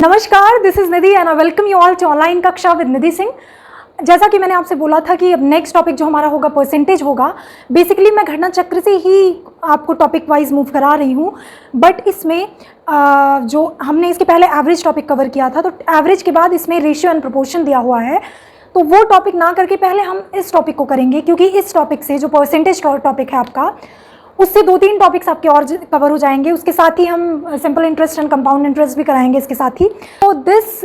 नमस्कार, this is Nidhi and I welcome you all to online कक्षा with Nidhi Singh. जैसा कि मैंने आपसे बोला था कि अब नेक्स्ट टॉपिक जो हमारा होगा परसेंटेज होगा। बेसिकली मैं घटना चक्र से ही आपको टॉपिक वाइज मूव करा रही हूँ, बट इसमें जो हमने इसके पहले एवरेज टॉपिक कवर किया था, तो एवरेज के बाद इसमें रेशियो एंड प्रोपोर्शन दिया हुआ है, तो वो टॉपिक ना करके पहले हम इस टॉपिक को करेंगे, क्योंकि इस टॉपिक से जो परसेंटेज टॉपिक है आपका, उससे 2-3 टॉपिक्स आपके और कवर हो जाएंगे। उसके साथ ही हम simple interest and compound interest भी कराएंगे इसके साथ ही। तो this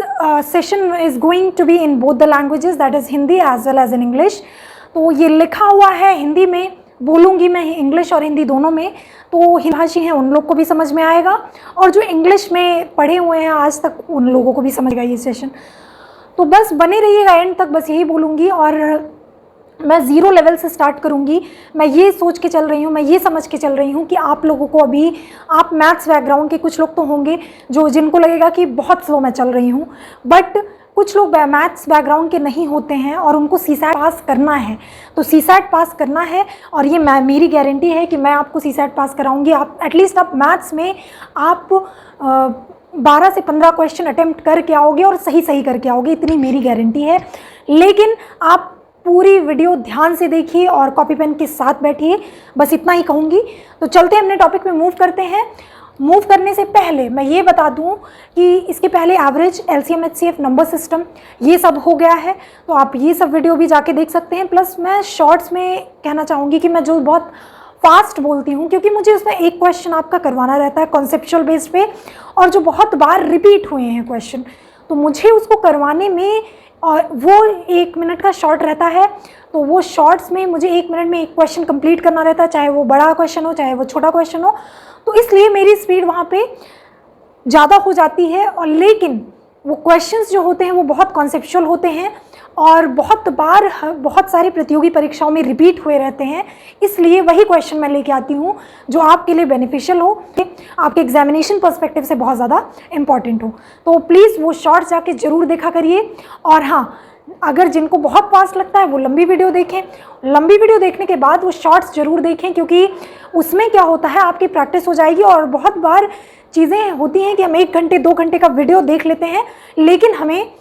session is going to be in both the languages, that is Hindi as well as in English. तो ये लिखा हुआ है हिंदी में, बोलूँगी मैं इंग्लिश और हिंदी दोनों में, तो हिंदी भाषी हैं उन लोग को भी समझ में आएगा, और जो इंग्लिश में पढ़े हुए हैं आज तक उन लोगों को भी समझेगा ये सेशन। तो बस बने रहिएगा एंड तक, बस यही बोलूँगी। और मैं ज़ीरो लेवल से स्टार्ट करूँगी। मैं ये सोच के चल रही हूँ, मैं ये समझ के चल रही हूँ कि आप लोगों को अभी, आप मैथ्स बैकग्राउंड के कुछ लोग तो होंगे जिनको लगेगा कि बहुत स्लो मैं चल रही हूँ, बट कुछ लोग मैथ्स बैकग्राउंड के नहीं होते हैं और उनको सीसैट पास करना है। तो सीसैट पास करना है, और ये मेरी गारंटी है कि मैं आपको सीसैट पास कराऊँगी। आप एटलीस्ट आप मैथ्स में आप 12 से 15 क्वेश्चन अटेम्प्ट करके आओगे और सही करके आओगे, इतनी मेरी गारंटी है। लेकिन आप पूरी वीडियो ध्यान से देखिए और कॉपी पेन के साथ बैठिए, बस इतना ही कहूँगी। तो चलते हैं अपने टॉपिक में, मूव करते हैं। मूव करने से पहले मैं ये बता दूं कि इसके पहले average, LCM, HCF, number system, ये सब हो गया है, तो आप ये सब वीडियो भी जाके देख सकते हैं। प्लस मैं शॉर्ट्स में कहना चाहूँगी कि मैं जो बहुत फास्ट बोलती हूँ, क्योंकि मुझे उसमें एक क्वेश्चन आपका करवाना रहता है कॉन्सेप्चुअल बेस पे, और जो बहुत बार रिपीट हुए हैं क्वेश्चन, तो मुझे उसको करवाने में, और वो 1 मिनट का शॉर्ट रहता है, तो वो शॉर्ट्स में मुझे 1 मिनट में एक क्वेश्चन कंप्लीट करना रहता है, चाहे वो बड़ा क्वेश्चन हो चाहे वो छोटा क्वेश्चन हो। तो इसलिए मेरी स्पीड वहाँ पे ज़्यादा हो जाती है, और लेकिन वो क्वेश्चंस जो होते हैं वो बहुत कॉन्सेप्चुअल होते हैं और बहुत बार बहुत सारी प्रतियोगी परीक्षाओं में रिपीट हुए रहते हैं। इसलिए वही क्वेश्चन मैं लेके आती हूँ जो आपके लिए बेनिफिशियल हो, आपके एग्जामिनेशन पर्सपेक्टिव से बहुत ज़्यादा इम्पॉर्टेंट हो। तो प्लीज़ वो शॉर्ट्स जाके ज़रूर देखा करिए। और हाँ, अगर जिनको बहुत फास्ट लगता है वो लंबी वीडियो देखें। लंबी वीडियो देखने के बाद वो शॉर्ट्स ज़रूर देखें, क्योंकि उसमें क्या होता है, आपकी प्रैक्टिस हो जाएगी। और बहुत बार चीज़ें होती हैं कि हम 1 घंटे 2 घंटे का वीडियो देख लेते हैं, लेकिन हमें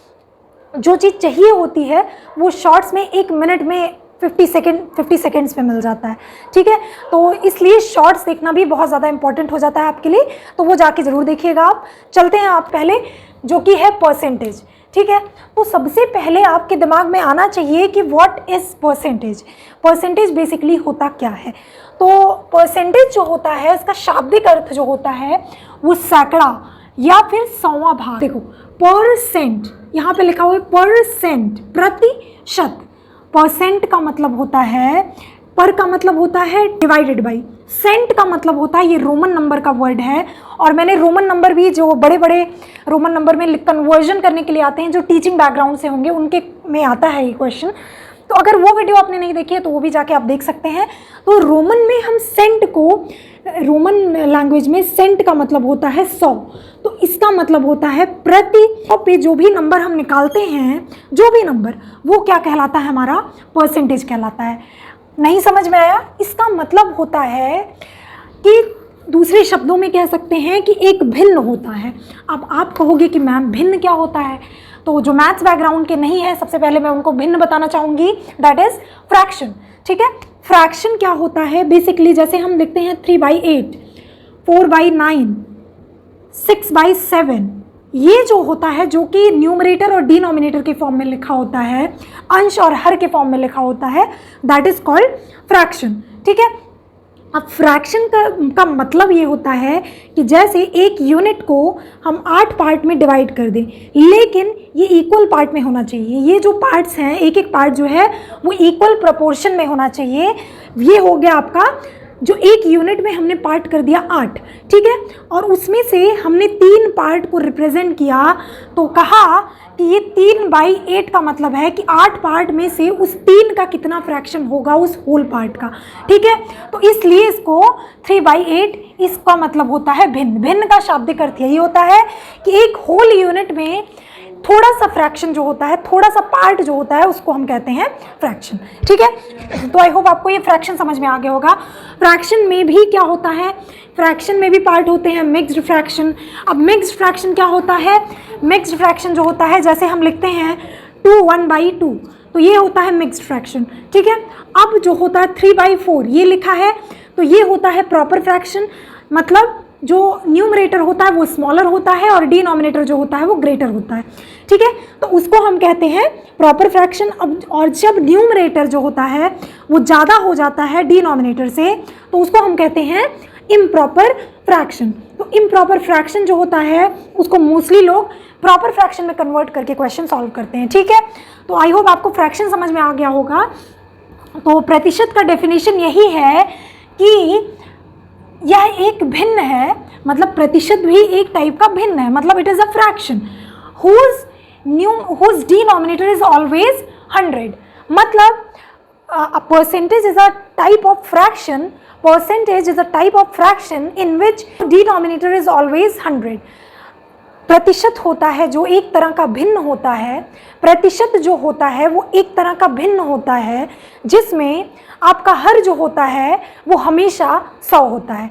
जो चीज़ चाहिए होती है वो शॉर्ट्स में 1 मिनट में 50 सेकेंड्स में मिल जाता है। ठीक है, तो इसलिए शॉर्ट्स देखना भी बहुत ज़्यादा इंपॉर्टेंट हो जाता है आपके लिए, तो वो जाके ज़रूर देखिएगा आप। चलते हैं आप पहले, जो कि है परसेंटेज। ठीक है, तो सबसे पहले आपके दिमाग में आना चाहिए कि what is percentage. Percentage basically होता क्या है? तो परसेंटेज जो होता है, इसका शाब्दिक अर्थ जो होता है वो सैकड़ा या फिर 100वां भाग। देखो, परसेंट यहाँ पे लिखा हुआ है, परसेंट, प्रतिशत। परसेंट का मतलब होता है, पर का मतलब होता है डिवाइडेड बाई, सेंट का मतलब होता है, ये रोमन नंबर का वर्ड है। और मैंने रोमन नंबर भी, जो बड़े बड़े रोमन नंबर में कन्वर्जन करने के लिए आते हैं, जो टीचिंग बैकग्राउंड से होंगे उनके में आता है ये क्वेश्चन। तो अगर वो वीडियो आपने नहीं देखी है तो वो भी जाके आप देख सकते हैं। तो रोमन में हम सेंट को, रोमन लैंग्वेज में सेंट का मतलब होता है 100, तो इसका मतलब होता है प्रति 100 पे जो भी नंबर हम निकालते हैं, जो भी नंबर, वो क्या कहलाता है, हमारा परसेंटेज कहलाता है। नहीं समझ में आया? इसका मतलब होता है कि दूसरे शब्दों में कह सकते हैं कि एक भिन्न होता है। अब आप कहोगे कि मैम भिन्न क्या होता है? तो जो मैथ्स बैकग्राउंड के नहीं है, सबसे पहले मैं उनको भिन्न बताना चाहूँगी, दैट इज़ फ्रैक्शन। ठीक है, फ्रैक्शन क्या होता है? बेसिकली जैसे हम लिखते हैं 3/8, 4/9, 6/7, ये जो होता है, जो कि न्यूमरेटर और डिनोमिनेटर के फॉर्म में लिखा होता है, अंश और हर के फॉर्म में लिखा होता है, दैट इज कॉल्ड फ्रैक्शन। ठीक है, अब फ्रैक्शन का मतलब ये होता है कि जैसे एक यूनिट को हम 8 पार्ट में डिवाइड कर दें, लेकिन ये इक्वल पार्ट में होना चाहिए। ये जो पार्ट्स हैं, एक एक पार्ट जो है वो इक्वल प्रोपोर्शन में होना चाहिए। ये हो गया आपका, जो एक यूनिट में हमने पार्ट कर दिया 8। ठीक है, और उसमें से हमने 3 पार्ट को रिप्रेजेंट किया, तो कहा कि ये 3/8 का मतलब है कि 8 पार्ट में से उस 3 का कितना फ्रैक्शन होगा उस होल पार्ट का। ठीक है, तो इसलिए इसको 3/8, इसका मतलब होता है भिन्न। भिन्न का शाब्दिक अर्थ यही होता है कि एक होल यूनिट में थोड़ा सा फ्रैक्शन जो होता है, थोड़ा सा पार्ट जो होता है, उसको हम कहते हैं फ्रैक्शन। ठीक है, तो आई होप आपको ये फ्रैक्शन समझ में आ गया होगा। फ्रैक्शन में भी क्या होता है, फ्रैक्शन में भी पार्ट होते हैं मिक्स्ड फ्रैक्शन। अब मिक्स्ड फ्रैक्शन क्या होता है, मिक्स्ड फ्रैक्शन जो होता है, जैसे हम लिखते हैं 2/1/2, तो ये होता है मिक्स्ड फ्रैक्शन। ठीक है, अब जो होता है 3/4 ये लिखा है, तो ये होता है प्रॉपर फ्रैक्शन, मतलब जो न्यूमरेटर होता है वो स्मॉलर होता है और डिनोमिनेटर जो होता है वो ग्रेटर होता है। ठीक है, तो उसको हम कहते हैं प्रॉपर फ्रैक्शन। अब और जब न्यूमरेटर जो होता है वो ज़्यादा हो जाता है डिनोमिनेटर से, तो उसको हम कहते हैं इम्प्रॉपर फ्रैक्शन। तो इम्प्रॉपर फ्रैक्शन जो होता है उसको मोस्टली लोग प्रॉपर फ्रैक्शन में कन्वर्ट करके क्वेश्चन सॉल्व करते हैं। ठीक है, तो आई होप आपको फ्रैक्शन समझ में आ गया होगा। तो प्रतिशत का डेफिनेशन यही है कि यह एक भिन्न है, मतलब प्रतिशत भी एक टाइप का भिन्न है, मतलब it is a fraction whose denominator is always 100। मतलब a percentage is a type of fraction, percentage is a type of fraction in which denominator is always 100। प्रतिशत होता है जो एक तरह का भिन्न होता है, प्रतिशत जो होता है वो एक तरह का भिन्न होता है जिसमें आपका हर जो होता है वो हमेशा 100 होता है।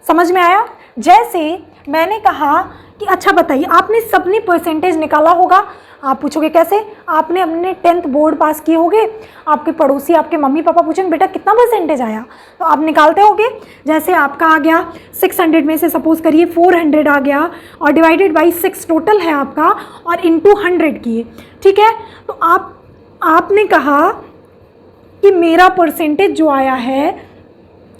समझ में आया? जैसे मैंने कहा कि अच्छा बताइए, आपने सबने परसेंटेज निकाला होगा। आप पूछोगे कैसे, आपने अपने 10th बोर्ड पास किए होगे, आपके पड़ोसी आपके मम्मी पापा पूछेंगे बेटा कितना परसेंटेज आया, तो आप निकालते होगे। जैसे आपका आ गया 600 में से सपोज करिए 400 आ गया और डिवाइडेड बाई 6 टोटल है आपका और इनटू 100 किए। ठीक है, तो आपने कहा कि मेरा परसेंटेज जो आया है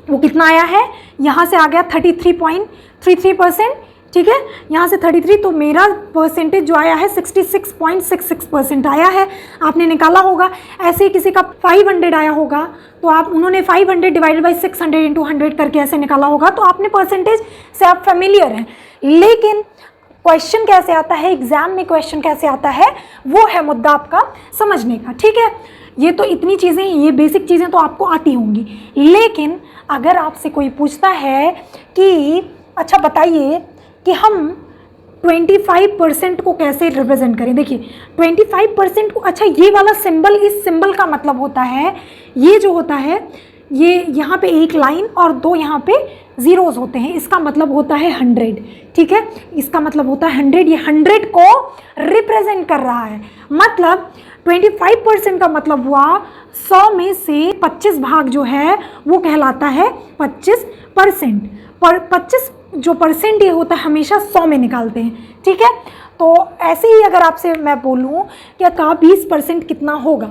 वो कितना आया है, यहाँ से आ गया 33.33%। ठीक है, यहाँ से 33, तो मेरा परसेंटेज जो आया है 66.66% आया है, आपने निकाला होगा। ऐसे ही किसी का 500 आया होगा, तो उन्होंने 500 डिवाइडेड बाई 600 इंटू 100 करके ऐसे निकाला होगा, तो आपने परसेंटेज से आप फेमिलियर हैं। लेकिन क्वेश्चन कैसे आता है, एग्जाम में क्वेश्चन कैसे आता है, वो है मुद्दा आपका समझने का। ठीक है, ये तो इतनी चीज़ें, ये बेसिक चीज़ें तो आपको आती होंगी, लेकिन अगर आपसे कोई पूछता है कि अच्छा बताइए कि हम 25% को कैसे रिप्रेजेंट करें। देखिए 25% को, अच्छा ये वाला सिंबल, इस सिंबल का मतलब होता है, ये जो होता है ये यहाँ पे एक लाइन और 2 यहाँ पे ज़ीरोज़ होते हैं, इसका मतलब होता है 100। ठीक है, इसका मतलब होता है 100, ये 100 को रिप्रेजेंट कर रहा है। मतलब 25% का मतलब हुआ 100 में से 25 भाग जो है वो कहलाता है 25%। पर 25 जो परसेंट ये होता है हमेशा 100 में निकालते हैं। ठीक है, तो ऐसे ही अगर आपसे मैं बोलूँ कि का 20% कितना होगा,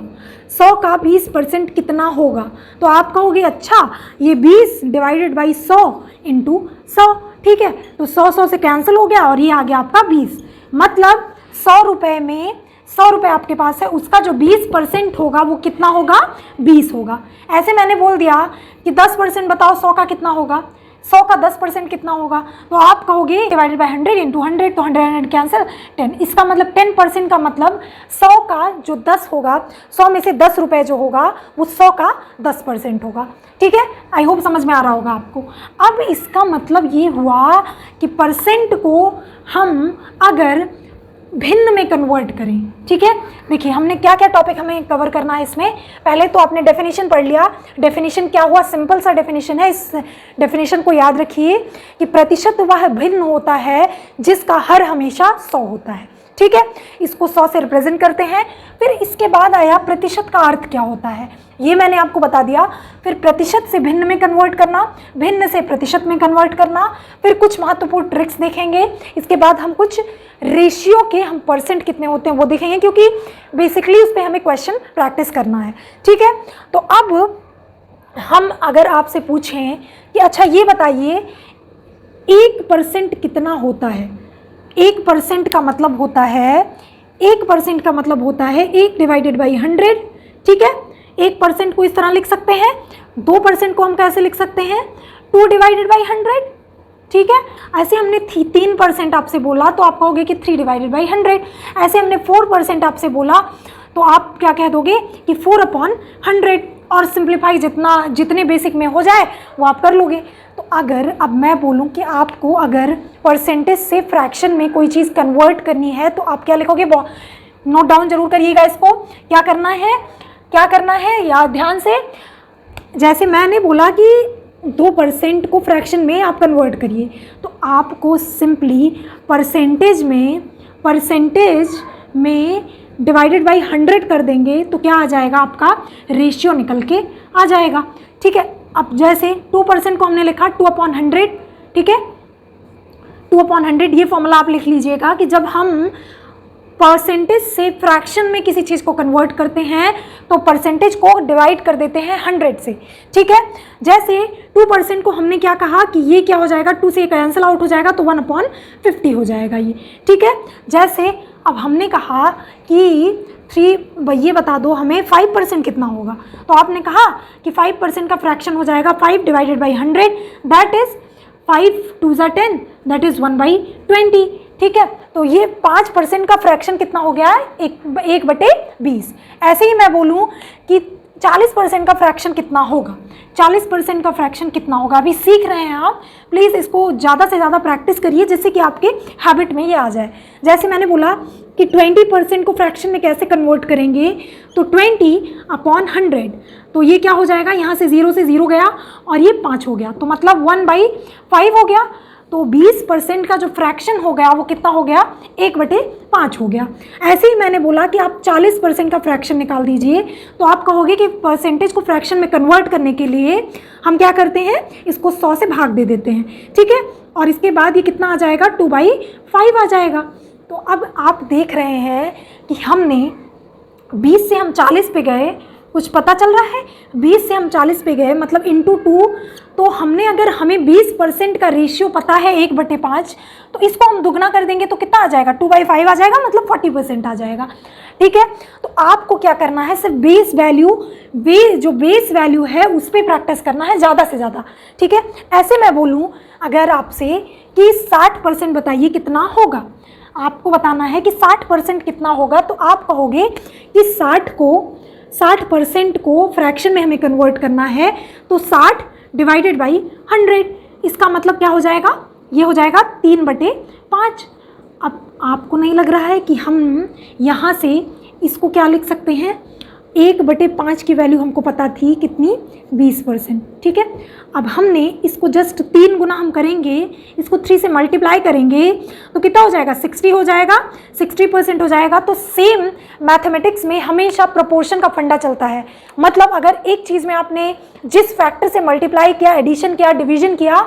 100 का 20% कितना होगा, तो आप कहोगे अच्छा ये 20 डिवाइडेड बाई 100 इंटू 100। ठीक है, तो 100 से कैंसिल हो गया और ये आ गया आपका 20। मतलब 100 रुपये में 100 रुपये आपके पास है, उसका जो 20% होगा वो कितना होगा, 20 होगा। ऐसे मैंने बोल दिया कि 10% बताओ 100 का कितना होगा, 100 का 10% कितना होगा, तो आप कहोगे डिवाइडेड बाई 100 इंटू 100, तो 100 कैंसिल 10। इसका मतलब 10% का मतलब 100 का जो 10 होगा, 100 में से 10 रुपये जो होगा वो 100 का 10% होगा। ठीक है, आई होप समझ में आ रहा होगा आपको। अब इसका मतलब ये हुआ कि परसेंट को हम अगर भिन्न में कन्वर्ट करें। ठीक है, देखिए हमने क्या क्या टॉपिक हमें कवर करना है इसमें। पहले तो आपने डेफिनेशन पढ़ लिया। डेफिनेशन क्या हुआ, सिंपल सा डेफिनेशन है। इस डेफिनेशन को याद रखिए कि प्रतिशत वह भिन्न होता है जिसका हर हमेशा 100 होता है। ठीक है, इसको 100 से रिप्रेजेंट करते हैं। फिर इसके बाद आया प्रतिशत का अर्थ क्या होता है, ये मैंने आपको बता दिया। फिर प्रतिशत से भिन्न में कन्वर्ट करना, भिन्न से प्रतिशत में कन्वर्ट करना, फिर कुछ महत्वपूर्ण ट्रिक्स देखेंगे। इसके बाद हम कुछ रेशियो के, हम परसेंट कितने होते हैं वो देखेंगे, क्योंकि बेसिकली उस पर हमें क्वेश्चन प्रैक्टिस करना है। ठीक है, तो अब हम अगर आपसे पूछें कि अच्छा ये बताइए 1% कितना होता है। 1% का मतलब होता है, 1% का मतलब होता है 1 डिवाइडेड बाई 100। ठीक है, 1% को इस तरह लिख सकते हैं। 2% को हम कैसे लिख सकते हैं, 2 डिवाइडेड बाई 100। ठीक है, ऐसे हमने 3% आपसे बोला तो आप कहोगे कि 3 डिवाइडेड बाई 100। ऐसे हमने 4% आपसे बोला तो आप क्या कह दोगे कि 4/100, और सिंप्लीफाई जितने बेसिक में हो जाए वो आप कर लोगे। तो अगर अब मैं बोलूं कि आपको अगर परसेंटेज से फ्रैक्शन में कोई चीज़ कन्वर्ट करनी है तो आप क्या लिखोगे, नोट डाउन जरूर करिएगा इसको। क्या करना है या ध्यान से, जैसे मैंने बोला कि 2% को फ्रैक्शन में आप कन्वर्ट करिए, तो आपको सिंपली परसेंटेज में डिवाइडेड बाई 100 कर देंगे तो क्या आ जाएगा, आपका रेशियो निकल के आ जाएगा। ठीक है, अब जैसे 2% को हमने लिखा 2/100, ठीक है, 2/100 ये फॉर्मूला आप लिख लीजिएगा कि जब हम परसेंटेज से फ्रैक्शन में किसी चीज़ को कन्वर्ट करते हैं तो परसेंटेज को डिवाइड कर देते हैं 100 से। ठीक है, जैसे 2% को हमने क्या कहा कि ये क्या हो जाएगा, 2 से कैंसिल आउट हो जाएगा तो 1/50 हो जाएगा ये। ठीक है, जैसे अब हमने कहा कि 3, ये बता दो हमें 5% कितना होगा, तो आपने कहा कि 5% का फ्रैक्शन हो जाएगा 5 divided by 100, that is 5 2 × 10, that is 1/20। ठीक है, तो ये 5% का फ्रैक्शन कितना हो गया है, 1/20। ऐसे ही मैं बोलूँ कि 40% का फ्रैक्शन कितना होगा, 40% का फ्रैक्शन कितना होगा, अभी सीख रहे हैं आप, प्लीज़ इसको ज़्यादा से ज़्यादा प्रैक्टिस करिए जिससे कि आपके हैबिट में ये आ जाए। जैसे मैंने बोला कि 20% को फ्रैक्शन में कैसे कन्वर्ट करेंगे, तो 20/100, तो ये क्या हो जाएगा, यहाँ से 0 से 0 गया और ये 5 हो गया, तो मतलब 1/5 हो गया। तो 20% का जो फ्रैक्शन हो गया वो कितना हो गया, 1/5 हो गया। ऐसे ही मैंने बोला कि आप 40% का फ्रैक्शन निकाल दीजिए, तो आप कहोगे कि परसेंटेज को फ्रैक्शन में कन्वर्ट करने के लिए हम क्या करते हैं, इसको 100 से भाग दे देते हैं। ठीक है, और इसके बाद ये कितना आ जाएगा, 2/5 आ जाएगा। तो अब आप देख रहे हैं कि हमने 20 से हम 40 पे गए, कुछ पता चल रहा है, 20 से हम 40 पे गए मतलब इंटू 2, तो हमने अगर हमें 20% का रेशियो पता है 1/5, तो इसको हम दुगना कर देंगे तो कितना आ जाएगा, 2/5 आ जाएगा, मतलब 40% आ जाएगा। ठीक है, तो आपको क्या करना है, सिर्फ बेस वैल्यू है उस पर प्रैक्टिस करना है ज़्यादा से ज़्यादा। ठीक है, ऐसे मैं बोलूँ अगर आपसे कि 60% बताइए कितना होगा, आपको बताना है कि 60% कितना होगा, तो आप कहोगे कि 60% को फ्रैक्शन में हमें कन्वर्ट करना है, तो 60 डिवाइडेड बाई 100, इसका मतलब क्या हो जाएगा, ये हो जाएगा 3/5। अब आपको नहीं लग रहा है कि हम यहाँ से इसको क्या लिख सकते हैं, 1/5 की वैल्यू हमको पता थी कितनी, 20%। ठीक है, अब हमने इसको जस्ट 3 गुना हम करेंगे, इसको 3 से मल्टीप्लाई करेंगे तो कितना हो जाएगा, 60 हो जाएगा, 60% हो जाएगा। तो सेम मैथमेटिक्स में हमेशा प्रोपोर्शन का फंडा चलता है, मतलब अगर एक चीज़ में आपने जिस फैक्टर से मल्टीप्लाई किया, एडिशन किया, डिवीजन किया,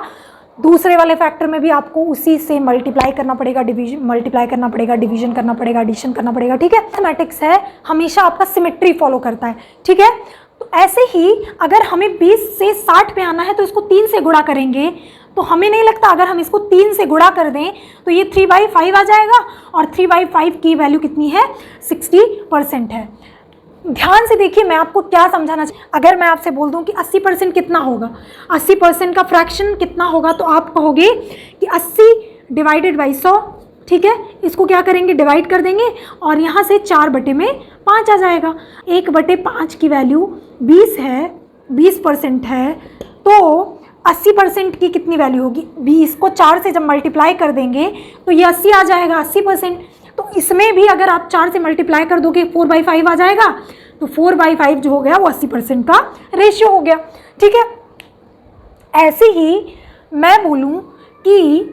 दूसरे वाले फैक्टर में भी आपको उसी से मल्टीप्लाई करना पड़ेगा, मल्टीप्लाई करना पड़ेगा, डिवीजन करना पड़ेगा, एडिशन करना पड़ेगा। ठीक है, मैथमेटिक्स है, हमेशा आपका सिमेट्री फॉलो करता है। ठीक है, तो ऐसे ही अगर हमें 20 से 60 पे आना है तो इसको 3 से गुणा करेंगे, तो हमें नहीं लगता अगर हम इसको 3 से गुणा कर दें तो ये 3/5 आ जाएगा, और 3/5 की वैल्यू कितनी है, 60% है। ध्यान से देखिए मैं आपको क्या समझाना चाहिए, अगर मैं आपसे बोल दूं कि 80% कितना होगा, 80% का फ्रैक्शन कितना होगा, तो आप कहोगे कि 80 डिवाइडेड बाई 100। ठीक है, इसको क्या करेंगे, डिवाइड कर देंगे और यहाँ से 4/5 आ जाएगा। 1/5 की वैल्यू 20 है, 20% है, तो 80% की कितनी वैल्यू होगी, 20 को 4 से जब मल्टीप्लाई कर देंगे तो ये 80 आ जाएगा, 80%। तो इसमें भी अगर आप 4 से मल्टीप्लाई कर दोगे 4/5 आ जाएगा, तो 4/5 जो हो गया वो 80% का रेशियो हो गया। ठीक है, ऐसे ही मैं बोलूँ कि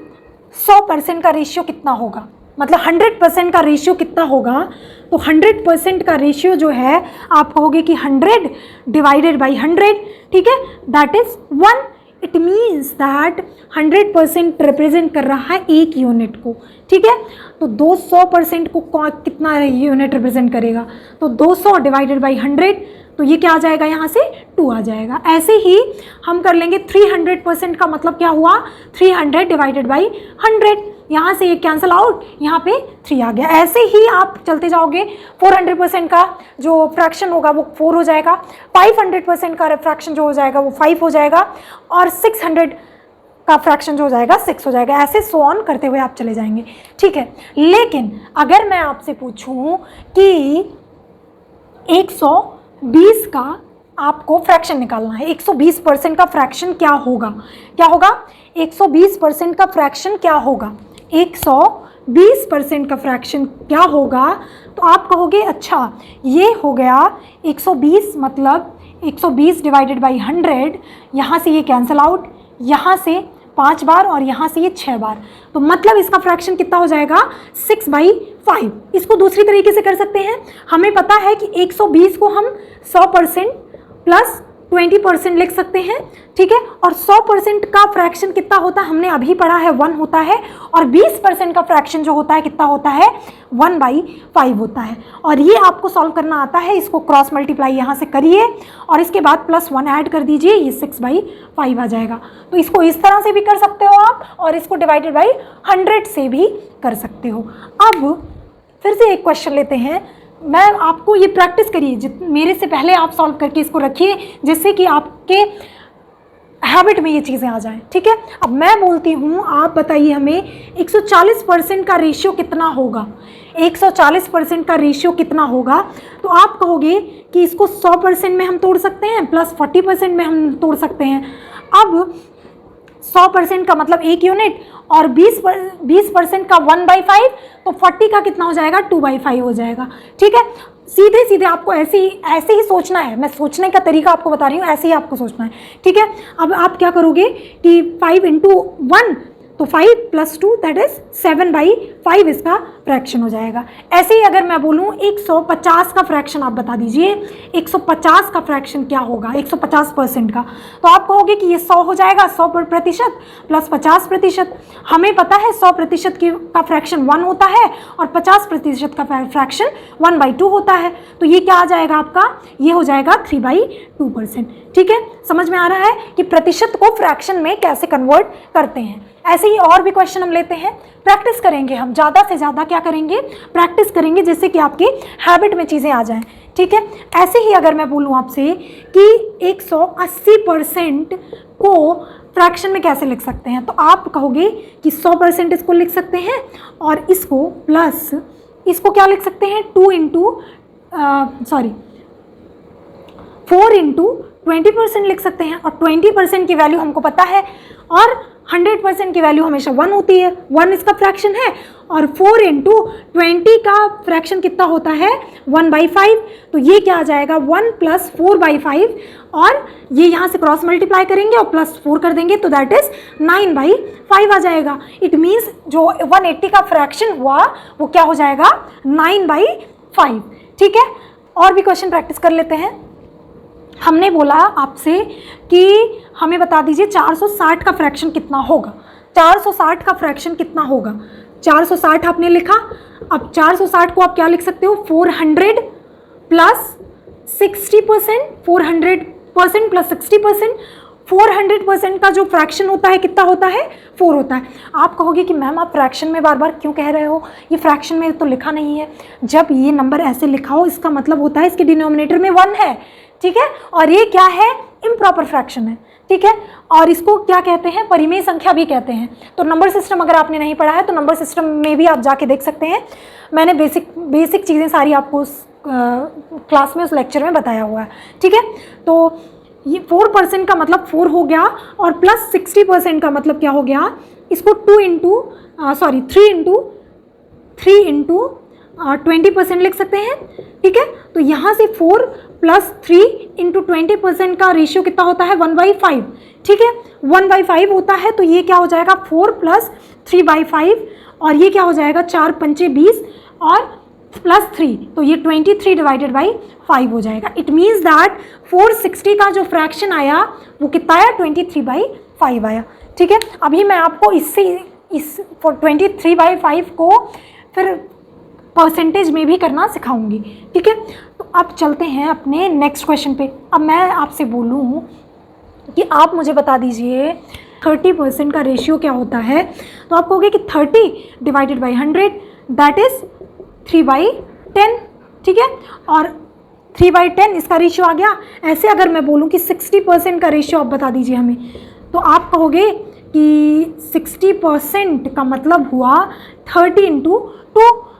100% का रेशियो कितना होगा, मतलब 100% का रेशियो कितना होगा, तो 100% का रेशियो जो है आप कहोगे कि 100 डिवाइडेड बाई 100। ठीक है, that is 1। It means that 100% represent कर रहा है एक यूनिट को। ठीक है, तो 200% को कितना यूनिट रिप्रेजेंट करेगा, तो 200 डिवाइडेड बाई 100, तो ये क्या आ जाएगा, यहाँ से 2 आ जाएगा। ऐसे ही हम कर लेंगे 300% का मतलब क्या हुआ, 300 डिवाइडेड बाई 100, यहाँ से ये कैंसिल आउट, यहाँ पे 3 आ गया। ऐसे ही आप चलते जाओगे, 400% का जो फ्रैक्शन होगा वो 4 हो जाएगा, 500% का फ्रैक्शन जो हो जाएगा वो 5 हो जाएगा, और 600 का फ्रैक्शन जो हो जाएगा 6 हो जाएगा। ऐसे सो ऑन करते हुए आप चले जाएंगे। ठीक है, लेकिन अगर मैं आपसे पूछूं कि 120 का आपको फ्रैक्शन निकालना है। 120% का फ्रैक्शन क्या होगा? क्या होगा? 120% का फ्रैक्शन क्या होगा? 120% का फ्रैक्शन क्या होगा? तो आप कहोगे अच्छा ये हो गया 120, मतलब 120 डिवाइडेड बाई 100, यहाँ से ये कैंसिल आउट, यहाँ से 5 बार और यहाँ से ये 6 बार, तो मतलब इसका फ्रैक्शन कितना हो जाएगा? 6/5। इसको दूसरी तरीके से कर सकते हैं। हमें पता है कि 120 को हम 100% प्लस 20% लिख सकते हैं, ठीक है। और 100% का फ्रैक्शन कितना होता है? हमने अभी पढ़ा है 1 होता है, और 20% का फ्रैक्शन जो होता है कितना होता है? 1/5 होता है। और ये आपको सॉल्व करना आता है। इसको क्रॉस मल्टीप्लाई यहाँ से करिए और इसके बाद +1 ऐड कर दीजिए, ये 6/5 आ जाएगा। तो इसको इस तरह से भी कर सकते हो आप, और इसको डिवाइडेड बाई 100 से भी कर सकते हो। अब फिर से एक क्वेश्चन लेते हैं। मैं आपको ये प्रैक्टिस करिए, मेरे से पहले आप सॉल्व करके इसको रखिए, जिससे कि आपके हैबिट में ये चीज़ें आ जाएं, ठीक है। अब मैं बोलती हूँ, आप बताइए हमें 140% का रेशियो कितना होगा? 140% का रेशियो कितना होगा? तो आप कहोगे कि इसको 100% में हम तोड़ सकते हैं, प्लस 40% में हम तोड़ सकते हैं। अब 100% का मतलब 1 यूनिट, और 20% का 1/5, तो 40 का कितना हो जाएगा? 2/5 हो जाएगा, ठीक है। सीधे सीधे आपको ऐसे ही सोचना है। मैं सोचने का तरीका आपको बता रही हूँ, ऐसे ही आपको सोचना है, ठीक है। अब आप क्या करोगे कि 5 × 1, तो 5 + 2 दैट इज 7/5 इसका फ्रैक्शन हो जाएगा। ऐसे ही अगर मैं बोलूँ 150 का फ्रैक्शन, आप बता दीजिए 150 का फ्रैक्शन क्या होगा? 150% का, तो आप कहोगे कि ये 100 हो जाएगा, 100% प्लस 50%। हमें पता है 100% का फ्रैक्शन 1 होता है, और 50% का फ्रैक्शन 1/2 होता है। तो ये क्या आ जाएगा आपका? ये हो जाएगा 3/2%, ठीक है। समझ में आ रहा है कि प्रतिशत को फ्रैक्शन में कैसे कन्वर्ट करते हैं। ऐसे ही और भी क्वेश्चन हम लेते हैं, प्रैक्टिस करेंगे हम, ज़्यादा से ज़्यादा क्या करेंगे? प्रैक्टिस करेंगे, जिससे कि आपकी हैबिट में चीज़ें आ जाएं, ठीक है। ऐसे ही अगर मैं बोलूँ आपसे कि 180% को फ्रैक्शन में कैसे लिख सकते हैं, तो आप कहोगे कि 100% इसको लिख सकते हैं, और इसको प्लस इसको क्या लिख सकते हैं? 4 × 20% लिख सकते हैं। और 20% की वैल्यू हमको पता है, और 100% की वैल्यू हमेशा 1 होती है। 1 इसका फ्रैक्शन है, और 4 × 20 का फ्रैक्शन कितना होता है? 1/5। तो ये क्या आ जाएगा? 1 + 4/5, और ये यहाँ से क्रॉस मल्टीप्लाई करेंगे और +4 कर देंगे, तो दैट इज 9/5 आ जाएगा। इट मीन्स जो 180 का फ्रैक्शन हुआ वो क्या हो जाएगा? 9/5, ठीक है। और भी क्वेश्चन प्रैक्टिस कर लेते हैं। हमने बोला आपसे कि हमें बता दीजिए 460 का फ्रैक्शन कितना होगा? 460 का फ्रैक्शन कितना होगा? 460 आपने लिखा। अब 460 को आप क्या लिख सकते हो? 400 प्लस 60%, 400% प्लस 60%। 400% का जो फ्रैक्शन होता है कितना होता है? 4 होता है। आप कहोगे कि मैम आप फ्रैक्शन में बार बार क्यों कह रहे हो? ये फ्रैक्शन में तो लिखा नहीं है। जब ये नंबर ऐसे लिखा हो, इसका मतलब होता है इसके डिनोमिनेटर में 1 है, ठीक है। और ये क्या है? इम्प्रॉपर फ्रैक्शन है, ठीक है। और इसको क्या कहते हैं? परिमेय संख्या भी कहते हैं। तो नंबर सिस्टम अगर आपने नहीं पढ़ा है तो नंबर सिस्टम में भी आप जाके देख सकते हैं। मैंने बेसिक चीज़ें सारी आपको उस क्लास में, उस लेक्चर में बताया हुआ है, ठीक है। तो ये 4% का मतलब 4 हो गया, और प्लस 60% का मतलब क्या हो गया? इसको 3 × 20% लिख सकते हैं, ठीक है। तो यहाँ से 4 + 3 × 20% का रेशियो कितना होता है? 1/5, ठीक है। 1/5 होता है, तो ये क्या हो जाएगा? 4 + 3/5, और ये क्या हो जाएगा? 4 × 5 = 20, और प्लस 3, तो ये 23/5 हो जाएगा। इट मीन्स दैट 460 का जो फ्रैक्शन आया वो कितना आया? 23/5 आया, ठीक है। अभी मैं आपको इस 23/5 को फिर परसेंटेज में भी करना सिखाऊंगी, ठीक है। तो अब चलते हैं अपने नेक्स्ट क्वेश्चन पे। अब मैं आपसे बोलूँ कि आप मुझे बता दीजिए 30% का रेशियो क्या होता है, तो आप कहोगे कि 30 डिवाइडेड बाई 100 दैट इज 3/10, ठीक है। और 3/10 इसका रेशियो आ गया। ऐसे अगर मैं बोलूँ कि 60% का रेशियो आप बता दीजिए हमें, तो आप कहोगे कि 60% का मतलब हुआ 30 × 2,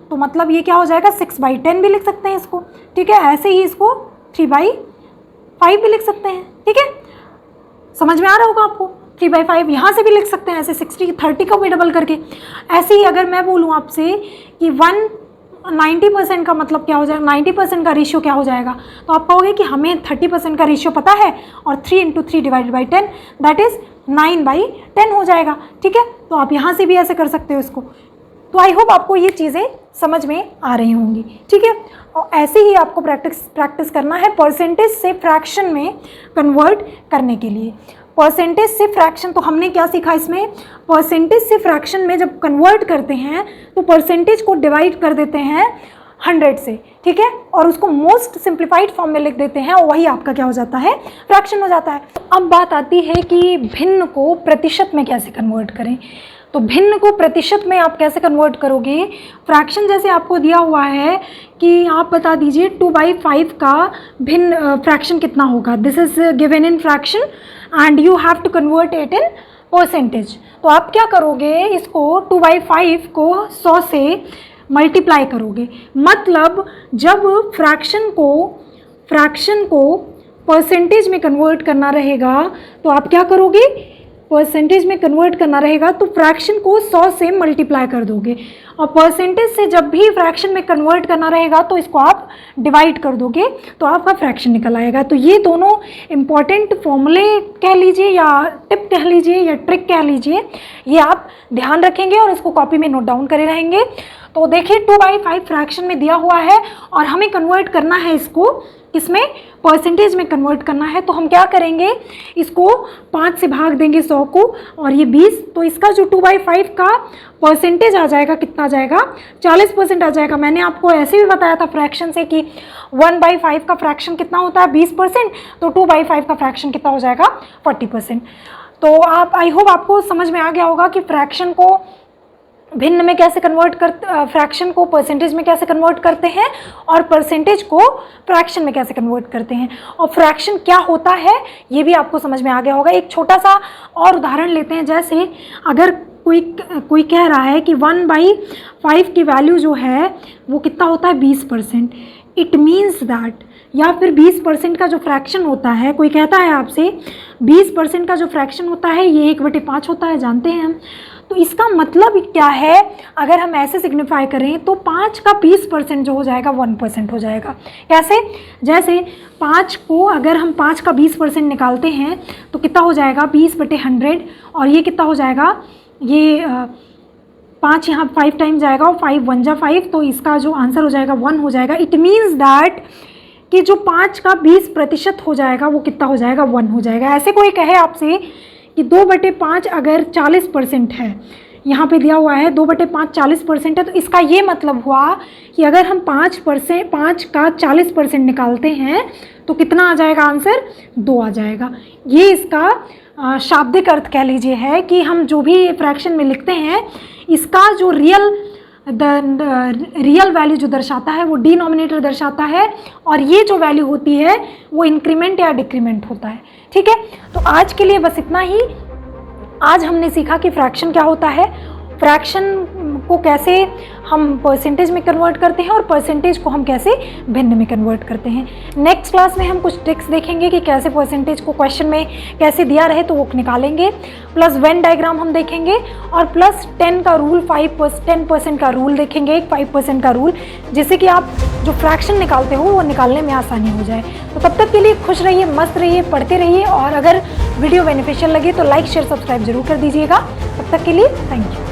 तो मतलब ये क्या हो जाएगा? 6/10 भी लिख सकते हैं इसको, ठीक है। ऐसे ही इसको 5 भी लिख सकते हैं, ठीक है, समझ में आ रहा होगा आपको। 3/5 यहाँ से भी लिख सकते हैं ऐसे, 60 30 को भी डबल करके। ऐसे ही अगर मैं बोलूँ आपसे कि 90% का मतलब क्या हो जाएगा, 90% का रेशियो क्या हो जाएगा, तो आप कहोगे कि हमें 30% का रेशियो पता है और 3 × 3 / 10 दैट इज़ 9/10 हो जाएगा, ठीक है। तो आप यहाँ से भी ऐसे कर सकते हो इसको। तो आई होप आपको ये चीज़ें समझ में आ रही होंगी, ठीक है। और ऐसे ही आपको प्रैक्टिस करना है परसेंटेज से फ्रैक्शन में कन्वर्ट करने के लिए। परसेंटेज से फ्रैक्शन, तो हमने क्या सीखा इसमें, परसेंटेज से फ्रैक्शन में जब कन्वर्ट करते हैं तो परसेंटेज को डिवाइड कर देते हैं 100 से, ठीक है, और उसको मोस्ट सिंप्लीफाइड फॉर्म में लिख देते हैं और वही आपका क्या हो जाता है, फ्रैक्शन हो जाता है। अब बात आती है कि भिन्न को प्रतिशत में कैसे कन्वर्ट करें। तो भिन्न को प्रतिशत में आप कैसे कन्वर्ट करोगे, फ्रैक्शन जैसे आपको दिया हुआ है कि आप बता दीजिए 2/5 का भिन्न फ्रैक्शन कितना होगा, this is given in fraction and you have to convert it in percentage. तो आप क्या करोगे, इसको 2/5 को 100 से मल्टीप्लाई करोगे, मतलब जब फ्रैक्शन को परसेंटेज में कन्वर्ट करना रहेगा तो आप क्या करोगे, परसेंटेज में कन्वर्ट करना रहेगा तो फ्रैक्शन को 100 से मल्टीप्लाई कर दोगे, और परसेंटेज से जब भी फ्रैक्शन में कन्वर्ट करना रहेगा तो इसको आप डिवाइड कर दोगे तो आपका फ्रैक्शन निकल आएगा। तो ये दोनों इंपॉर्टेंट फॉर्मूले कह लीजिए या टिप कह लीजिए या ट्रिक कह लीजिए, ये आप ध्यान रखेंगे और इसको कॉपी में नोट डाउन करे रहेंगे। तो देखिए 2/5 फ्रैक्शन में दिया हुआ है और हमें कन्वर्ट करना है इसको, इसमें परसेंटेज में कन्वर्ट करना है। तो हम क्या करेंगे, इसको 5 से भाग देंगे 100 को और ये 20, तो इसका जो 2/5 का परसेंटेज आ जाएगा कितना आ जाएगा, 40% आ जाएगा। मैंने आपको ऐसे भी बताया था फ्रैक्शन से कि 1/5 का फ्रैक्शन कितना होता है 20%, तो 2/5 का फ्रैक्शन कितना हो जाएगा 40%। तो आप आई होप आपको समझ में आ गया होगा कि फ्रैक्शन को भिन्न में कैसे कन्वर्ट फ्रैक्शन को परसेंटेज में कैसे कन्वर्ट करते हैं और परसेंटेज को फ्रैक्शन में कैसे कन्वर्ट करते हैं, और फ्रैक्शन क्या होता है ये भी आपको समझ में आ गया होगा। एक छोटा सा और उदाहरण लेते हैं, जैसे अगर कोई कह रहा है कि 1/5 की वैल्यू जो है वो कितना होता है 20%, इट मीन्स दैट, या फिर 20% का जो फ्रैक्शन होता है, कोई कहता है आपसे 20% का जो फ्रैक्शन होता है ये 1/5 होता है, जानते हैं हम। तो इसका मतलब क्या है, अगर हम ऐसे सिग्निफाई करें तो 5 का 20% जो हो जाएगा 1% हो जाएगा। कैसे, जैसे 5 को अगर हम 5 का 20% निकालते हैं तो कितना हो जाएगा 20/100, और ये कितना हो जाएगा, ये 5 यहाँ 5 टाइम जाएगा और 5 1 जा 5, तो इसका जो आंसर हो जाएगा 1 हो जाएगा। इट मीन्स दैट कि जो 5 का 20% हो जाएगा वो कितना हो जाएगा 1 हो जाएगा। ऐसे कोई कहे आपसे कि 2/5 अगर 40% है, यहाँ पे दिया हुआ है 2/5 40% है, तो इसका ये मतलब हुआ कि अगर हम 5 का 40% निकालते हैं तो कितना आ जाएगा आंसर, 2 आ जाएगा। ये इसका शाब्दिक अर्थ कह लीजिए है कि हम जो भी फ्रैक्शन में लिखते हैं इसका जो रियल वैल्यू जो दर्शाता है वो डिनोमिनेटर दर्शाता है, और ये जो वैल्यू होती है वो इंक्रीमेंट या डिक्रीमेंट होता है, ठीक है। तो आज के लिए बस इतना ही। आज हमने सीखा कि फ्रैक्शन क्या होता है, फ्रैक्शन को कैसे हम परसेंटेज में कन्वर्ट करते हैं और परसेंटेज को हम कैसे भिन्न में कन्वर्ट करते हैं। नेक्स्ट क्लास में हम कुछ ट्रिक्स देखेंगे कि कैसे परसेंटेज को क्वेश्चन में कैसे दिया रहे तो वो निकालेंगे, प्लस वेन डायग्राम हम देखेंगे, और प्लस 10 का रूल 10% का रूल देखेंगे, 5% का रूल, जिससे कि आप जो फ्रैक्शन निकालते हो वो निकालने में आसानी हो जाए। तो तब तक के लिए खुश रहिए, मस्त रहिए, पढ़ते रहिए, और अगर वीडियो बेनिफिशियल लगे तो लाइक शेयर सब्सक्राइब जरूर कर दीजिएगा। तब तक के लिए थैंक यू।